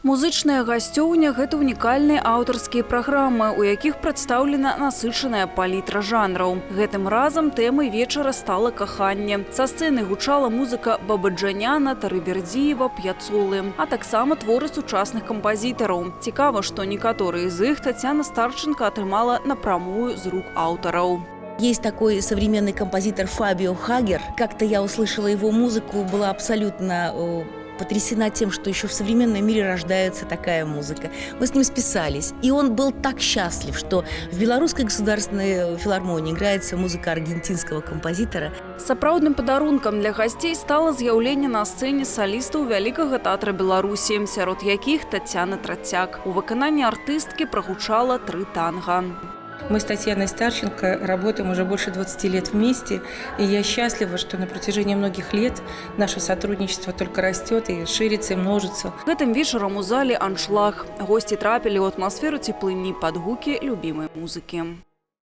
Музычная гасцёўня – гэта унікальныя аўтарскія праграмы, у якіх прадстаўлена насычаная палітра жанраў. Гэтым разам тэмай вечара стала каханне. Са сцэны гучала музыка Бабаджаняна, Тарывердзіева, П'яцолы, а таксама творы сучасных кампазітараў. Цікава, што некаторыя з іх Тацяна Старченко атрымала напрамую з рук аўтараў. Есть такой современный композитор Фабио Хагер. Как-то я услышала его музыку, была абсолютно потрясена тем, что еще в современном мире рождается такая музыка. Мы с ним списались, и он был так счастлив, что в Белорусской государственной филармонии играется музыка аргентинского композитора. Сапраўдным падарункам для гасцей стала з'яўленне на сцэне салістаў Вялікага тэатра Беларусі, сярод якіх Тацяна Трацяк. У выкананні артысткі прагучала 3 танга. Мы с Татьяной Старченко работаем уже больше 20 лет вместе, и я счастлива, что на протяжении многих лет наше сотрудничество только растет и ширится, и множится. Гэтым вечарам у зале аншлаг. Гости трапілі ў атмасферу цеплыні пад гукі любімай музыкі.